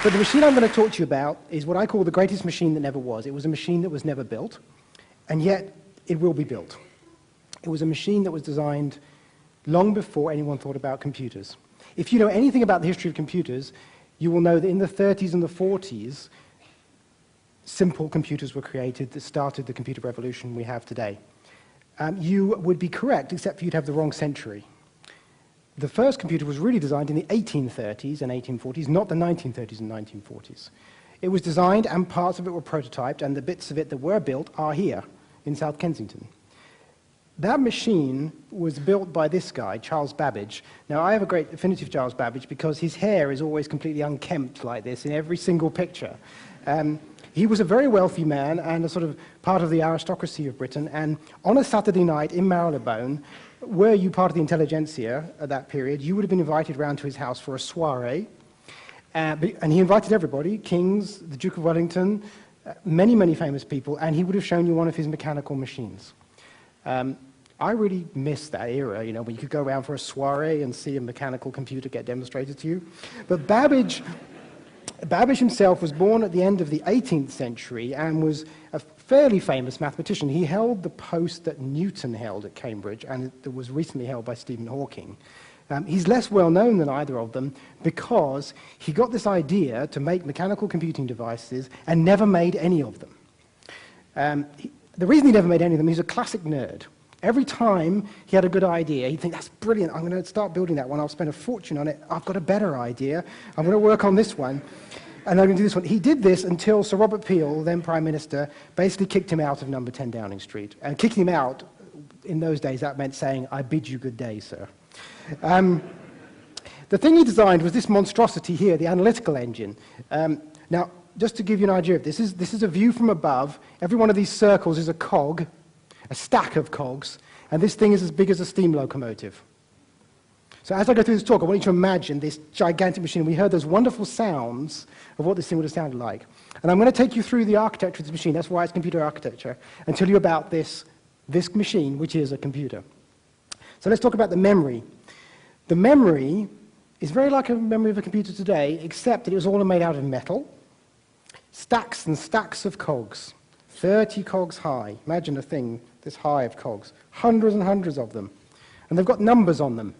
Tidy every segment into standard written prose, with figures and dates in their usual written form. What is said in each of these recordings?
But the machine I'm going to talk to you about is what I call the greatest machine that never was. It was a machine that was never built, and yet it will be built. It was a machine that was designed long before anyone thought about computers. If you know anything about the history of computers, you will know that in the 30s and the 40s, simple computers were created that started the computer revolution we have today. You would be correct, except for you'd have the wrong century. The first computer was really designed in the 1830s and 1840s, not the 1930s and 1940s. It was designed, and parts of it were prototyped, and the bits of it that were built are here in South Kensington. That machine was built by this guy, Czarlz Bábbage. Now, I have a great affinity for Czarlz Bábbage because his hair is always completely unkempt like this in every single picture. He was a very wealthy man and a sort of part of the aristocracy of Britain, and on a Saturday night in Marylebone, were you part of the intelligentsia at that period, you would have been invited round to his house for a soiree, and he invited everybody, kings, the Duke of Wellington, many, many famous people, and he would have shown you one of his mechanical machines. I really miss that era, you know, when you could go around for a soiree and see a mechanical computer get demonstrated to you. But Babbage himself was born at the end of the 18th century and was a fairly famous mathematician. He held the post that Newton held at Cambridge, and it was recently held by Stephen Hawking. He's less well known than either of them because he got this idea to make mechanical computing devices and never made any of them. The reason he never made any of them, he's a classic nerd. Every time he had a good idea, he'd think, that's brilliant, I'm going to start building that one, I'll spend a fortune on it, I've got a better idea, I'm going to work on this one, and I'm going to do this one. He did this until Sir Robert Peel, then Prime Minister, basically kicked him out of number 10 Downing Street. And kicking him out, in those days, that meant saying, I bid you good day, sir. The thing he designed was this monstrosity here, the analytical engine. Now, just to give you an idea of this is a view from above. Every one of these circles is a cog, a stack of cogs, and this thing is as big as a steam locomotive. So as I go through this talk, I want you to imagine this gigantic machine. We heard those wonderful sounds of what this thing would have sounded like. And I'm going to take you through the architecture of this machine, that's why it's computer architecture, and tell you about this machine, which is a computer. So let's talk about the memory. The memory is very like a memory of a computer today, except that it was all made out of metal, stacks and stacks of cogs, 30 cogs high. Imagine a thing this high of cogs, hundreds and hundreds of them. And they've got numbers on them.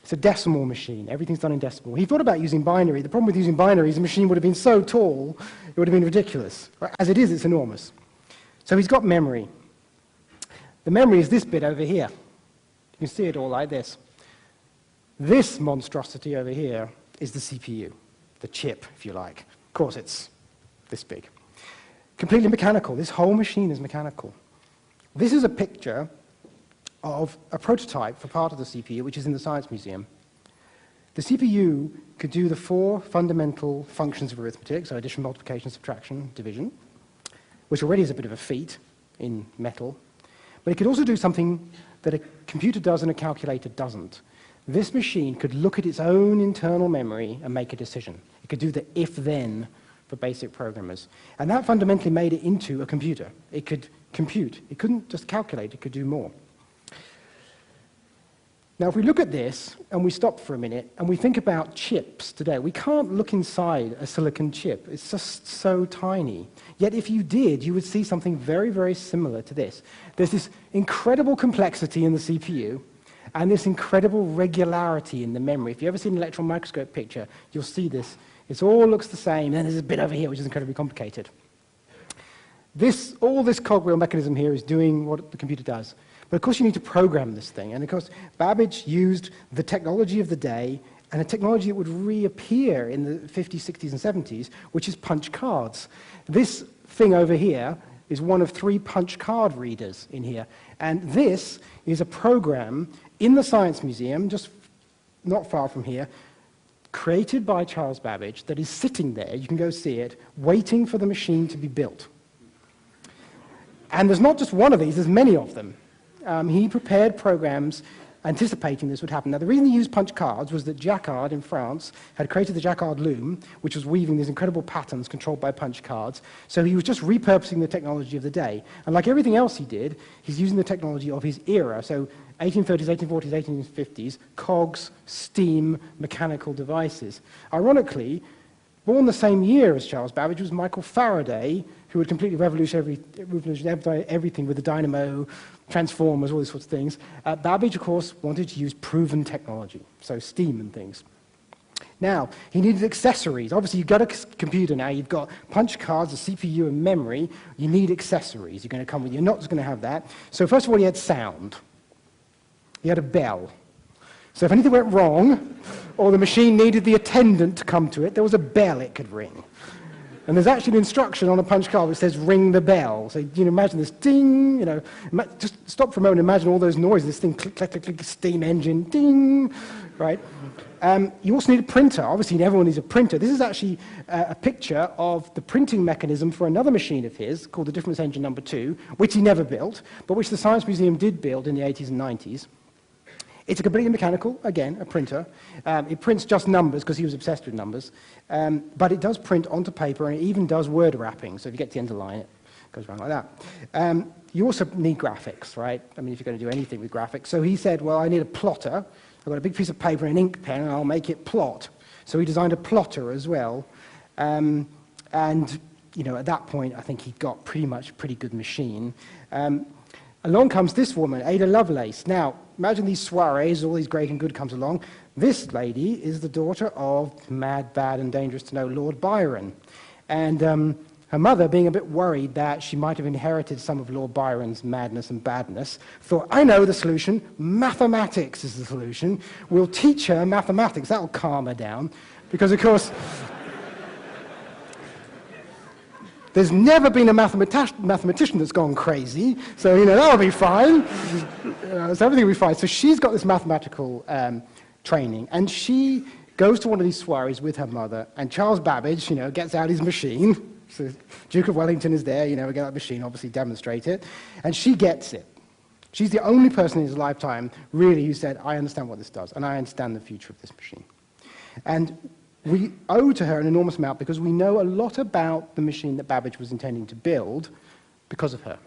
It's a decimal machine. Everything's done in decimal. He thought about using binary. The problem with using binary is the machine would have been so tall, it would have been ridiculous. As it is, it's enormous. So he's got memory. The memory is this bit over here. You can see it all like this. This monstrosity over here is the CPU, the chip, if you like. Of course, it's this big. Completely mechanical. This whole machine is mechanical. This is a picture of a prototype for part of the CPU, which is in the Science Museum. The CPU could do the 4 fundamental functions of arithmetic, so addition, multiplication, subtraction, division, which already is a bit of a feat in metal. But it could also do something that a computer does and a calculator doesn't. This machine could look at its own internal memory and make a decision. It could do the if-then for basic programmers. And that fundamentally made it into a computer. It could compute. It couldn't just calculate, it could do more. Now, if we look at this, and we stop for a minute, and we think about chips today, we can't look inside a silicon chip. It's just so tiny. Yet if you did, you would see something very, very similar to this. There's this incredible complexity in the CPU, and this incredible regularity in the memory. If you've ever seen an electron microscope picture, you'll see this. It all looks the same, and then there's a bit over here which is incredibly complicated. All this cogwheel mechanism here is doing what the computer does. But of course you need to program this thing, and of course Babbage used the technology of the day and a technology that would reappear in the 50s, 60s, and 70s, which is punch cards. This thing over here is one of 3 punch card readers in here, and this is a program in the Science Museum, just not far from here, created by Czarlz Bábbage, that is sitting there, you can go see it, waiting for the machine to be built. And there's not just one of these, there's many of them. He prepared programs anticipating this would happen. Now, the reason he used punch cards was that Jacquard in France had created the Jacquard loom, which was weaving these incredible patterns controlled by punch cards. So he was just repurposing the technology of the day. And like everything else he did, he's using the technology of his era. So 1830s, 1840s, 1850s, cogs, steam, mechanical devices. Ironically, Born the same year as Charles Babbage was Michael Faraday, who would completely revolutionize everything with the dynamo, transformers, all these sorts of things. Babbage, of course, wanted to use proven technology, so steam and things. Now, he needed accessories. Obviously, you've got a computer now. You've got punch cards, a CPU, and memory. You need accessories. You're going to come with. You're not just going to have that. So first of all, he had sound. He had a bell. So if anything went wrong, or the machine needed the attendant to come to it, there was a bell it could ring. And there's actually an instruction on a punch card which says, ring the bell. So, imagine this ding, just stop for a moment and imagine all those noises, this thing, click, click, click, click, steam engine, ding, right? You also need a printer. Obviously, everyone needs a printer. This is actually a picture of the printing mechanism for another machine of his called the Difference Engine No. 2, which he never built, but which the Science Museum did build in the 80s and 90s. It's a completely mechanical, again, a printer. It prints just numbers because he was obsessed with numbers. But it does print onto paper, and it even does word wrapping. So if you get to the end of the line, it goes around like that. You also need graphics, right? I mean, if you're going to do anything with graphics. So he said, well, I need a plotter. I've got a big piece of paper and an ink pen, and I'll make it plot. So he designed a plotter as well. And, at that point, I think he got pretty good machine. Along comes this woman, Ada Lovelace. Now, imagine these soirees, all these great and good comes along. This lady is the daughter of mad, bad, and dangerous to know Lord Byron. And her mother, being a bit worried that she might have inherited some of Lord Byron's madness and badness, thought, I know the solution. Mathematics is the solution. We'll teach her mathematics. That'll calm her down. Because, of course, there's never been a mathematician that's gone crazy, so, that'll be fine. So everything will be fine. So she's got this mathematical training, and she goes to one of these soirees with her mother, and Charles Babbage, gets out his machine. So Duke of Wellington is there, we get that machine, obviously demonstrate it, and she gets it. She's the only person in his lifetime, really, who said, I understand what this does, and I understand the future of this machine. And we owe to her an enormous amount because we know a lot about the machine that Babbage was intending to build because of her.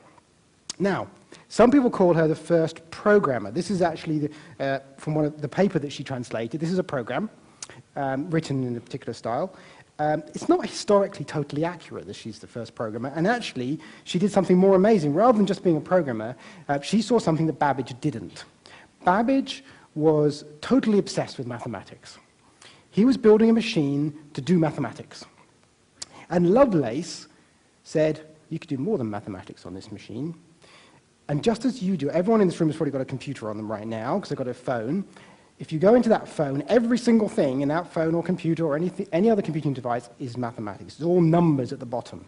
Now, some people call her the first programmer. This is actually from one of the paper that she translated. This is a program written in a particular style. It's not historically totally accurate that she's the first programmer, and actually she did something more amazing. Rather than just being a programmer, she saw something that Babbage didn't. Babbage was totally obsessed with mathematics. He was building a machine to do mathematics. And Lovelace said, you could do more than mathematics on this machine. And just as you do, everyone in this room has probably got a computer on them right now, because they've got a phone. If you go into that phone, every single thing in that phone or computer or any other computing device is mathematics. It's all numbers at the bottom.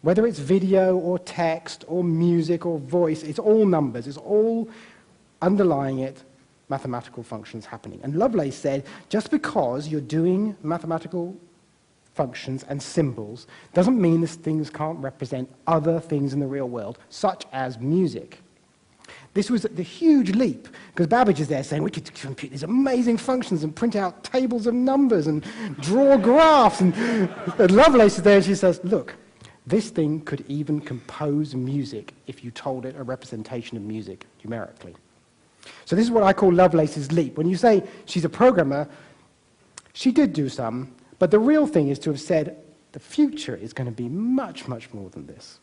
Whether it's video or text or music or voice, it's all numbers. It's all underlying it, mathematical functions happening. And Lovelace said, just because you're doing mathematical functions and symbols doesn't mean these things can't represent other things in the real world, such as music. This was the huge leap, because Babbage is there saying, we could compute these amazing functions and print out tables of numbers and draw graphs. And Lovelace is there and she says, look, this thing could even compose music if you told it a representation of music numerically. So this is what I call Lovelace's leap. When you say she's a programmer, she did do some, but the real thing is to have said the future is going to be much, much more than this.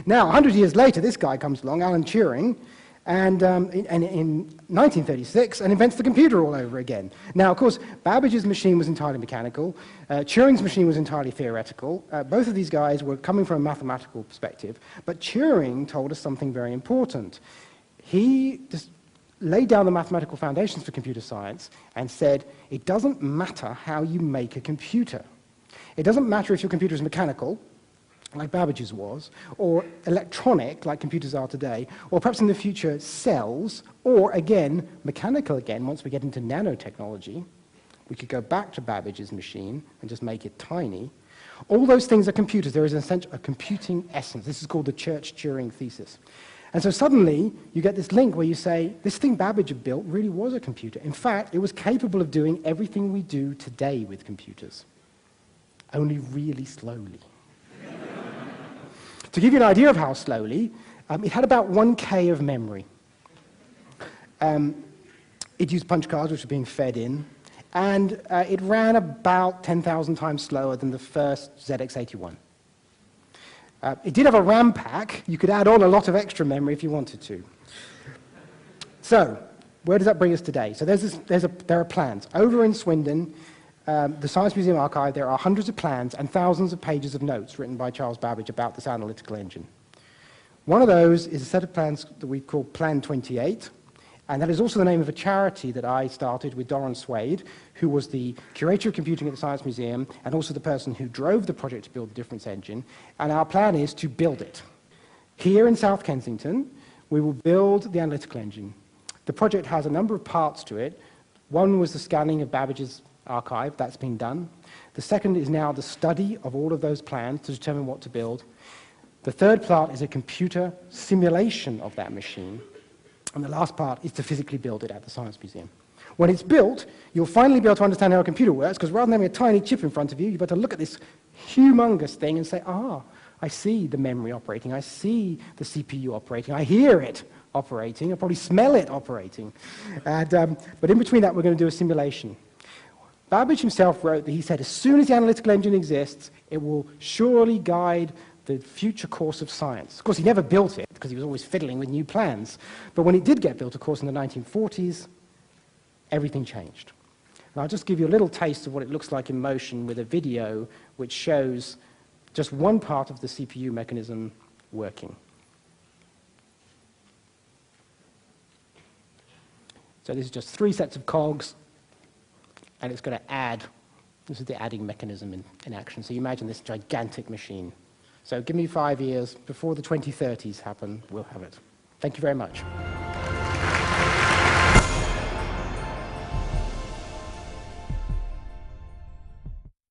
Now, 100 years later, this guy comes along, Alan Turing, and in 1936, and invents the computer all over again. Now, of course, Babbage's machine was entirely mechanical. Turing's machine was entirely theoretical. Both of these guys were coming from a mathematical perspective, but Turing told us something very important. He just laid down the mathematical foundations for computer science and said, it doesn't matter how you make a computer. It doesn't matter if your computer is mechanical, like Babbage's was, or electronic, like computers are today, or perhaps in the future cells, or again, mechanical again, once we get into nanotechnology. We could go back to Babbage's machine and just make it tiny. All those things are computers. There is a computing essence. This is called the Church-Turing thesis. And so suddenly, you get this link where you say, this thing Babbage had built really was a computer. In fact, it was capable of doing everything we do today with computers, only really slowly. To give you an idea of how slowly, it had about 1K of memory. It used punch cards, which were being fed in. and it ran about 10,000 times slower than the first ZX81. It did have a RAM pack. You could add on a lot of extra memory if you wanted to. So, where does that bring us today? So there are plans. Over in Swindon, the Science Museum archive, there are hundreds of plans and thousands of pages of notes written by Czarlz Babbage about this analytical engine. One of those is a set of plans that we call Plan 28, and that is also the name of a charity that I started with Doron Swade, who was the curator of computing at the Science Museum and also the person who drove the project to build the difference engine. And our plan is to build it. Here in South Kensington, we will build the analytical engine. The project has a number of parts to it. One was the scanning of Babbage's archive. That's been done. The second is now the study of all of those plans to determine what to build. The third part is a computer simulation of that machine. And the last part is to physically build it at the Science Museum. When it's built, you'll finally be able to understand how a computer works, because rather than having a tiny chip in front of you, you've got to look at this humongous thing and say, I see the memory operating, I see the CPU operating, I hear it operating, I probably smell it operating. But in between that, we're going to do a simulation. Babbage himself wrote that he said, as soon as the analytical engine exists, it will surely guide the future course of science. Of course, he never built it, because he was always fiddling with new plans. But when it did get built, of course, in the 1940s, everything changed. And I'll just give you a little taste of what it looks like in motion with a video which shows just one part of the CPU mechanism working. So this is just 3 sets of cogs, and it's going to add. This is the adding mechanism in action. So you imagine this gigantic machine. So give me 5 years. Before the 2030s happen, we'll have it. Thank you very much.